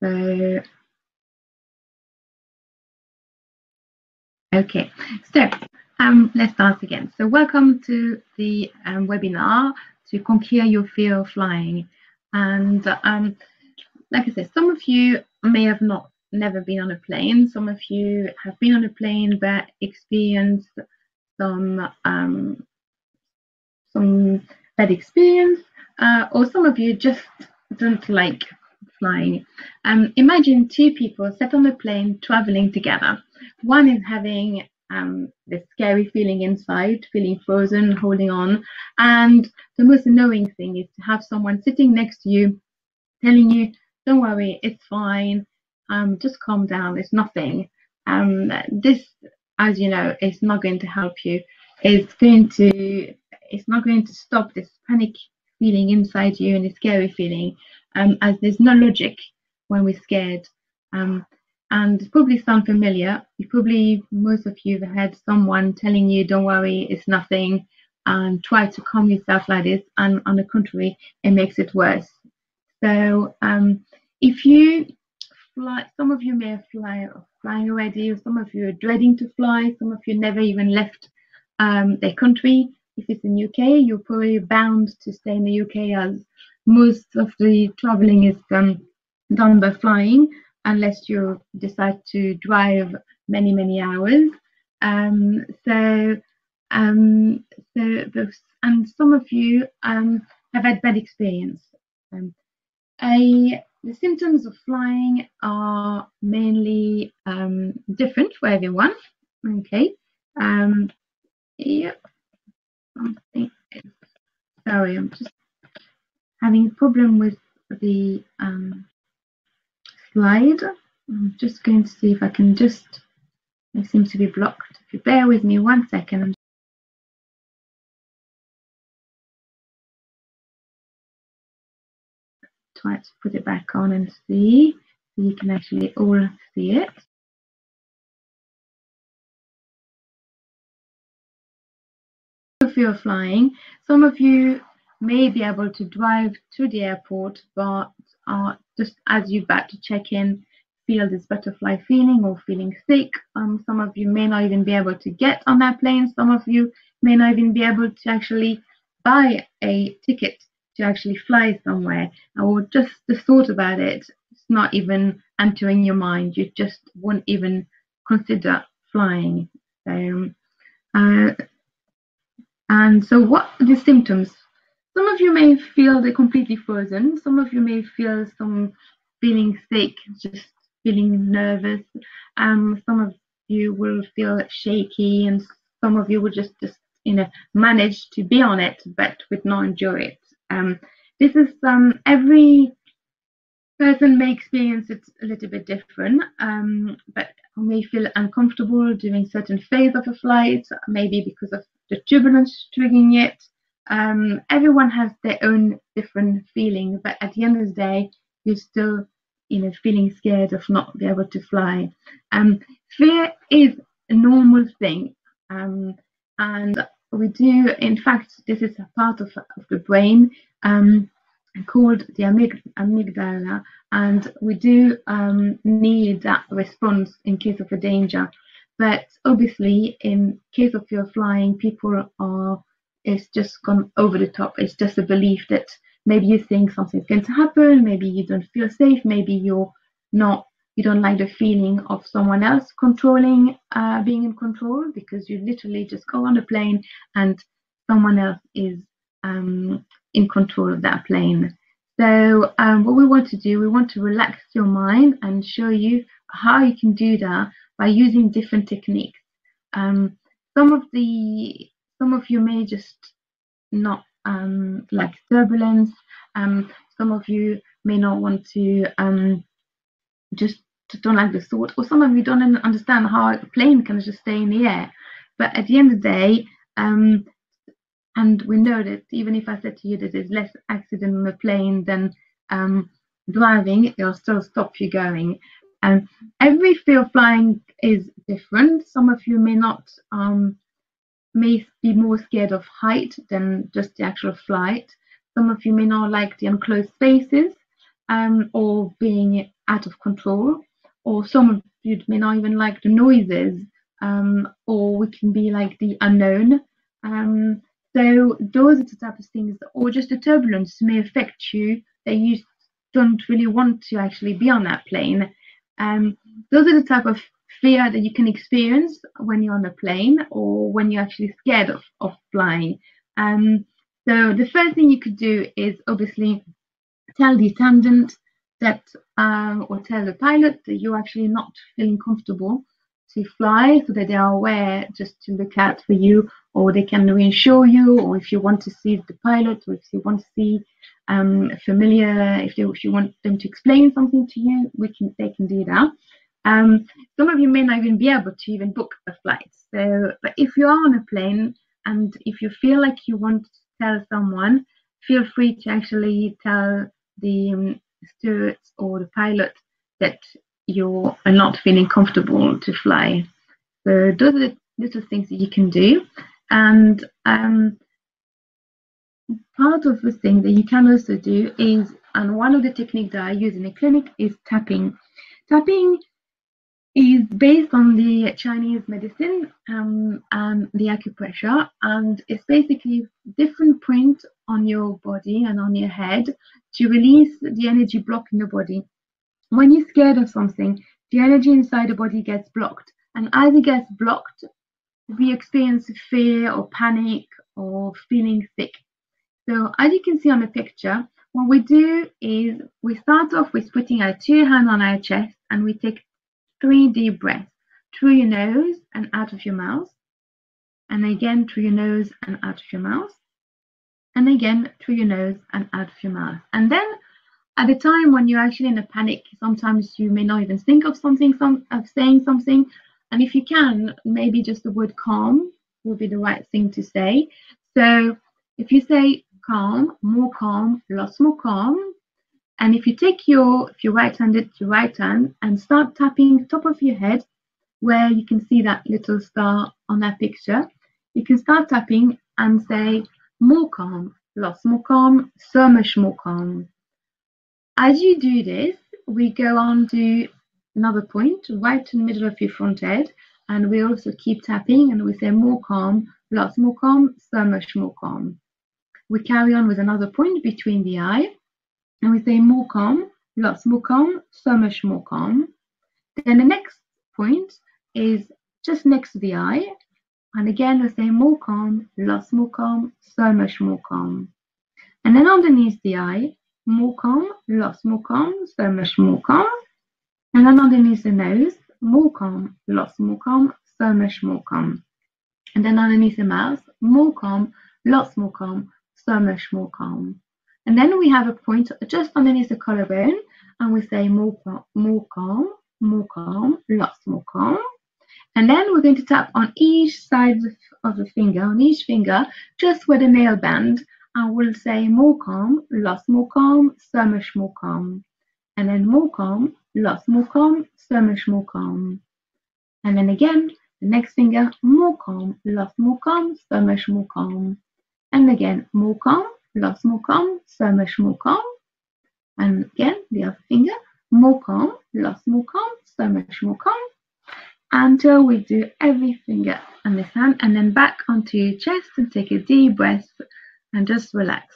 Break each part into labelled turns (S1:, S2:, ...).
S1: So, okay, so let's start again. So welcome to the webinar to conquer your fear of flying. And like I said, some of you may have never been on a plane. Some of you have been on a plane but experienced some bad experience, or some of you just don't like flying. Imagine two people sat on a plane traveling together. One is having this scary feeling inside, feeling frozen, holding on, and the most annoying thing is to have someone sitting next to you telling you, don't worry, it's fine, just calm down, it's nothing. This, as you know, is not going to help you. It's not going to stop this panic feeling inside you and this scary feeling, as there's no logic when we're scared. And probably sound familiar. Most of you have had someone telling you, don't worry, it's nothing, and try to calm yourself like this, and on the contrary, it makes it worse. So if you fly, some of you may have flying already, or some of you are dreading to fly, some of you never even left their country. If it's in UK, you're probably bound to stay in the UK, as most of the traveling is done by flying, unless you decide to drive many hours. And some of you have had bad experience. The symptoms of flying are mainly different for everyone. Okay. Yep. Sorry, I'm just having a problem with the slide. I'm just going to see if I can it seems to be blocked. If you bear with me 1 second. I'm try to put it back on and see so you can actually all see it. If you're flying, some of you may be able to drive to the airport, but just as you're about to check in, feel this butterfly feeling or feeling sick. Some of you may not even be able to get on that plane. Some of you may not even be able to actually buy a ticket to actually fly somewhere, or just the thought about it's not even entering your mind. You just won't even consider flying. And so what are the symptoms? Some of you may feel they're completely frozen. Some of you may feel some feeling sick, just feeling nervous. Some of you will feel shaky, and some of you will just manage to be on it, but would not enjoy it. This is every person may experience it a little bit different, but may feel uncomfortable during certain phase of a flight, maybe because of the turbulence triggering it. Everyone has their own different feeling, but at the end of the day, you're still feeling scared of not being able to fly. Fear is a normal thing, and we do, in fact, this is a part of the brain called the amygdala, and we do need that response in case of a danger. But obviously, in case of your flying, it's just gone over the top. It's just a belief that maybe you think something's going to happen, maybe you don't feel safe, maybe you don't like the feeling of someone else controlling, being in control, because you literally just go on a plane and someone else is in control of that plane. So what we want to do, we want to relax your mind and show you how you can do that by using different techniques. Some of you may just not like turbulence. Some of you may not want to just don't like the thought, or some of you don't understand how a plane can just stay in the air. But at the end of the day, and we know that even if I said to you that there's less accident on the plane than driving, it'll still stop you going. Every fear of flying is different. Some of you may be more scared of height than just the actual flight. Some of you may not like the enclosed spaces, or being out of control, or some of you may not even like the noises, or we can be like the unknown. So those are the type of things, or just the turbulence may affect you that you don't really want to actually be on that plane. Those are the type of fear that you can experience when you're on a plane or when you're actually scared of flying. So the first thing you could do is obviously tell the attendant that, or tell the pilot that you're actually not feeling comfortable to fly, so that they are aware just to look out for you, or they can reassure you, or if you want to see the pilot, or if you want to see familiar, if you want them to explain something to you, they can do that. Some of you may not even be able to even book a flight. So, but if you are on a plane and if you feel like you want to tell someone, feel free to actually tell the stewards or the pilot that you are not feeling comfortable to fly. So those are the little things that you can do. And part of the thing that you can also do is, and one of the techniques that I use in the clinic is tapping. Tapping is based on the Chinese medicine and the acupressure, and it's basically different points on your body and on your head to release the energy block in the body. When you're scared of something, the energy inside the body gets blocked, and as it gets blocked, we experience fear or panic or feeling sick. So as you can see on the picture, what we do is we start off with putting our 2 hands on our chest, and we take 3 deep breaths through your nose and out of your mouth, and again through your nose and out of your mouth, and again through your nose and out of your mouth. And then at the time when you're actually in a panic, sometimes you may not even think of saying something, and if you can, maybe just the word calm will be the right thing to say. So if you say calm, more calm, lots more calm, and if you take if you're right-handed, your right hand, and start tapping top of your head where you can see that little star on that picture, you can start tapping and say more calm, lots more calm, so much more calm. As you do this, we go on to another point right in the middle of your front head, and we also keep tapping and we say more calm, lots more calm, so much more calm. We carry on with another point between the eye, and we say more calm, lots more calm, so much more calm. Then the next point is just next to the eye, and again we say more calm, lots more calm, so much more calm. And then underneath the eye, more calm, lots more calm, so much more calm. And then underneath the nose, more calm, lots more calm, so much more calm. And then underneath the mouth, more calm, lots more calm, so much more calm. And then we have a point just underneath the collarbone, and we say more calm, lots more calm. And then we're going to tap on each side of the finger, on each finger, just where the nail bend, and we'll say more calm, lots more calm, so much more calm. And then more calm, lots more calm, so much more calm. And then again, the next finger, more calm, lots more calm, so much more calm. And again, more calm, lots more calm, so much more calm. And again, the other finger, more calm, lots more calm, so much more calm. Until we do every finger on this hand, and then back onto your chest and take a deep breath and just relax.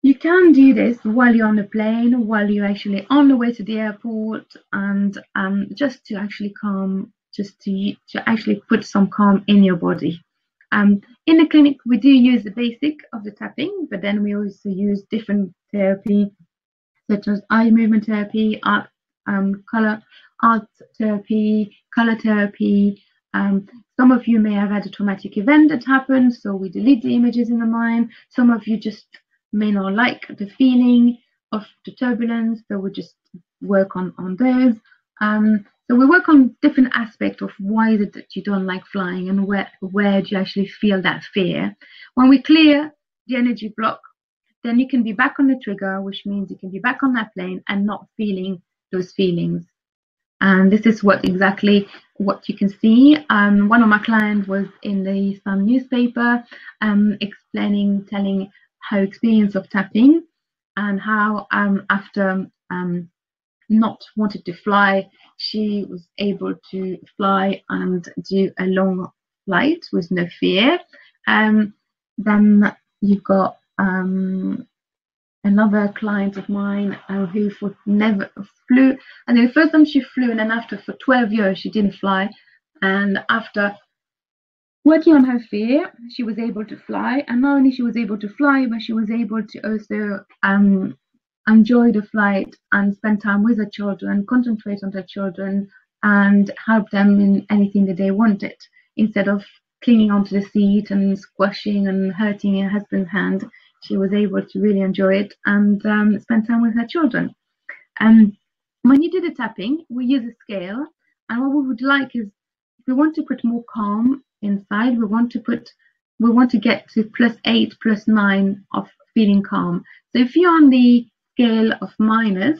S1: You can do this while you're on the plane, while you're actually on the way to the airport, and just to actually calm, just to actually put some calm in your body. In the clinic, we do use the basic of the tapping, but then we also use different therapy, such as eye movement therapy, art therapy, color therapy. Some of you may have had a traumatic event that happened, so we delete the images in the mind. Some of you just may not like the feeling of the turbulence, so we just work on those. So we work on different aspects of why is it that you don't like flying, and where do you actually feel that fear. When we clear the energy block, then you can be back on the trigger, which means you can be back on that plane and not feeling those feelings. And this is exactly what you can see. One of my clients was in the Sun newspaper, telling her experience of tapping, and how after not wanted to fly, she was able to fly and do a long flight with no fear. Then you've got another client of mine who never flew, and the first time she flew, and then after for 12 years she didn't fly, and after working on her fear, she was able to fly, and not only she was able to fly, but she was able to also enjoy the flight and spend time with her children, concentrate on their children, and help them in anything that they wanted, instead of clinging onto the seat and squashing and hurting her husband's hand. She was able to really enjoy it and spend time with her children. And when you do the tapping, we use a scale, and what we would like is, if we want to put more calm inside, we want to get to +8, +9 of feeling calm. So if you're on the scale of minus,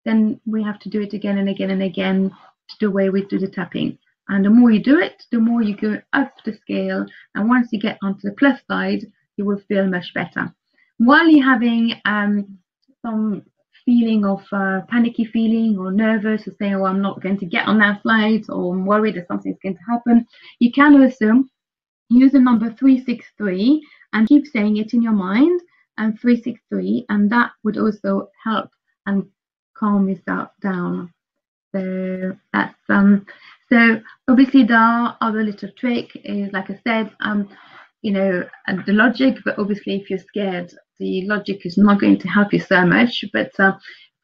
S1: then we have to do it again and again and again to the way we do the tapping. And the more you do it, the more you go up the scale. And once you get onto the plus side, you will feel much better. While you're having some feeling of panicky feeling or nervous, or saying, oh, I'm not going to get on that flight, or I'm worried that something's going to happen, you can also use the number 363 and keep saying it in your mind, and 363, and that would also help and calm yourself down. So that's so obviously there are other little trick is, like I said, the logic, but obviously if you're scared, the logic is not going to help you so much. But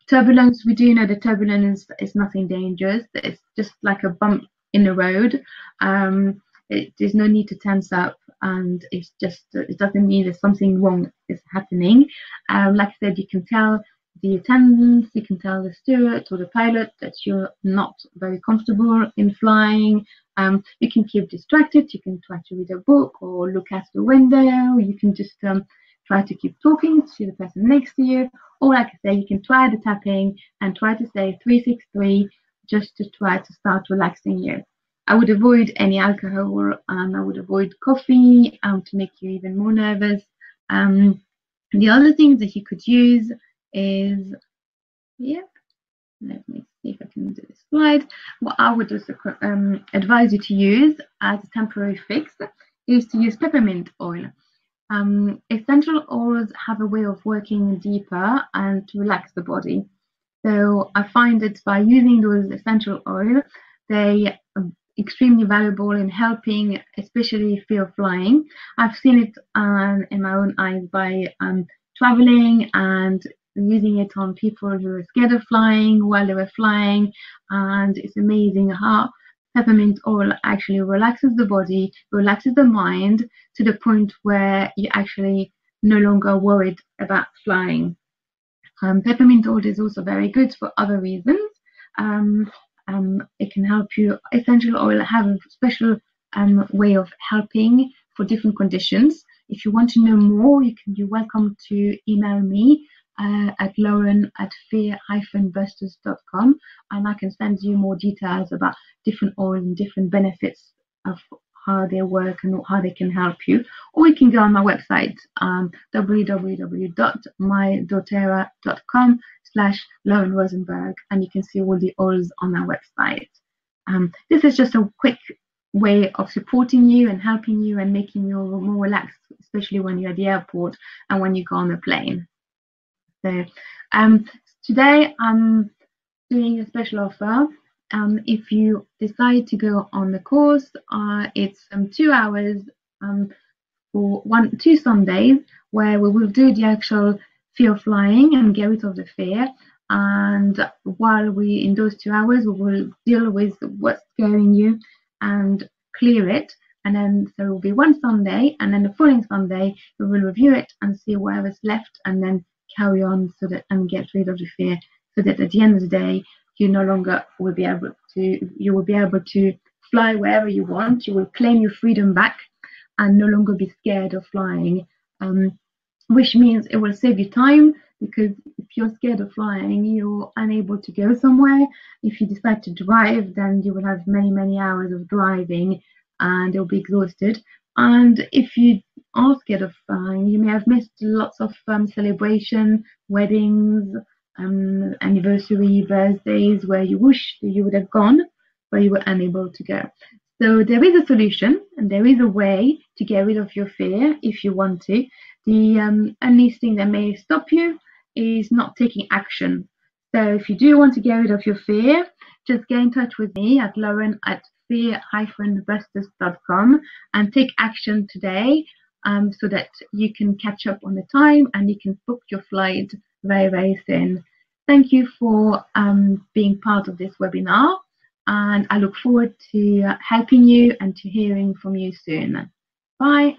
S1: turbulence, we do know that turbulence is nothing dangerous. It's just like a bump in the road. There's no need to tense up, and it's just, it doesn't mean that something wrong is happening. Like I said, you can tell the attendants, you can tell the steward or the pilot that you're not very comfortable in flying. You can keep distracted, you can try to read a book or look out the window, you can just try to keep talking to the person next to you, or like I say, you can try the tapping and try to say 363 just to try to start relaxing you. I would avoid any alcohol, and I would avoid coffee to make you even more nervous. The other things that you could use is, let me see if I can do this slide. What I would also advise you to use as a temporary fix is to use peppermint oil. Essential oils have a way of working deeper and to relax the body. So I find that by using those essential oils, they are extremely valuable in helping, especially if you're flying. I've seen it in my own eyes by traveling and using it on people who are scared of flying while they were flying, and it's amazing how peppermint oil actually relaxes the body, relaxes the mind, to the point where you're actually no longer worried about flying. Peppermint oil is also very good for other reasons. It can help you. Essential oil have a special way of helping for different conditions. If you want to know more, you're welcome to email me at lauren@fear-busters.com, and I can send you more details about different oils and different benefits of how they work and how they can help you. Or you can go on my website, www.mydoterra.com/Lauren Rosenberg, and you can see all the oils on our website. This is just a quick way of supporting you and helping you and making you more relaxed, especially when you're at the airport and when you go on the plane. So today I'm doing a special offer. If you decide to go on the course, it's 2 hours for 2 Sundays, where we will do the actual fear of flying and get rid of the fear. And while we, in those 2 hours, we will deal with what's scaring you and clear it. And then so it will be one Sunday, and then the following Sunday we will review it and see whatever's left, and then carry on and get rid of the fear, so that at the end of the day you no longer will be able to fly wherever you want. You will claim your freedom back and no longer be scared of flying, which means it will save you time, because if you're scared of flying, you're unable to go somewhere. If you decide to drive, then you will have many hours of driving and you'll be exhausted. And if you are scared of flying, you may have missed lots of celebration, weddings, anniversary, birthdays where you wish that you would have gone, but you were unable to go. So there is a solution and there is a way to get rid of your fear if you want to. The only thing that may stop you is not taking action. So if you do want to get rid of your fear, just get in touch with me at lauren@fear-busters.com and take action today, so that you can catch up on the time and you can book your flight very, very soon. Thank you for being part of this webinar, and I look forward to helping you and to hearing from you soon. Bye.